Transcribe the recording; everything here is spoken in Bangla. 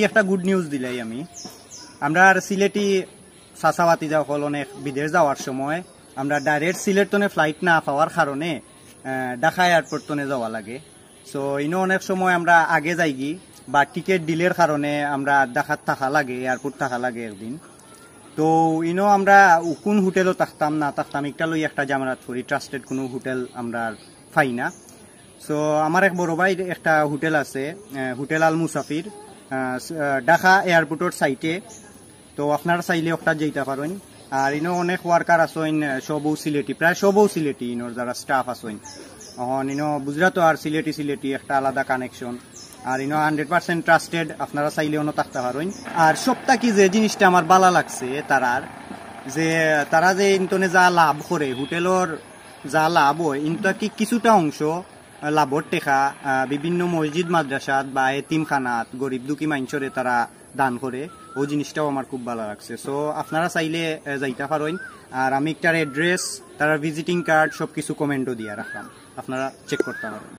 একটা গুড নিউজ দিলাই আমরা সিলেটি চাচাবাতি যাও হল অনেক বিদেশ যাওয়ার সময় আমরা ডাইরেক্ট সিলেট তনে ফ্লাইট না পাওয়ার কারণে ঢাকা এয়ারপোর্ট তনে যাওয়া লাগে। সো ইনো অনেক সময় আমরা আগে যাইগি বা টিকিট ডিলের কারণে আমরা ঢাকাত থাকা লাগে, এয়ারপোর্ট থাকা লাগে একদিন। তো ইনো আমরা কোন হোটেলও থাকতাম না থাকতাম একটা লই একটা জামারাত করি, ট্রাস্টেড কোনো হোটেল আমরা পাই না। সো আমার এক বড় ভাই একটা হোটেল আছে, হোটেল আল মুসাফির, ঢাকা এয়ারপোর্টের সাইটে। তো আপনারা চাইলে ওটা যেতে পারেন। আর ইনো অনেক ওয়ার্কার আসেন, সবও সিলেটি, প্রায় সবও সিলেটি ইনোর যারা স্টাফ আসেন। এখন ইনো বুঝরা তো আর সিলেটি একটা আলাদা কানেকশন। আর ইনো 100% ট্রাস্টেড, আপনারা চাইলে অন্য থাকতে পারেন। আর সবটা কি যে জিনিসটা আমার ভালো লাগছে তারা যে ইন্তনে যা লাভ করে, হোটেলের যা লাভ হয় ইনটা কি কিছুটা অংশ লাভর টেকা বিভিন্ন মসজিদ মাদ্রাসাত বা এতিমখানাত গরিব দুঃখী মানুষরে তারা দান করে। ওই জিনিসটাও আমার খুব ভালো লাগছে। সো আপনারা চাইলে যাইতে পারেন। আর আমি একটার অ্যাড্রেস, তার ভিজিটিং কার্ড সবকিছু কমেন্টও দিয়ে রাখলাম, আপনারা চেক করতে পারেন।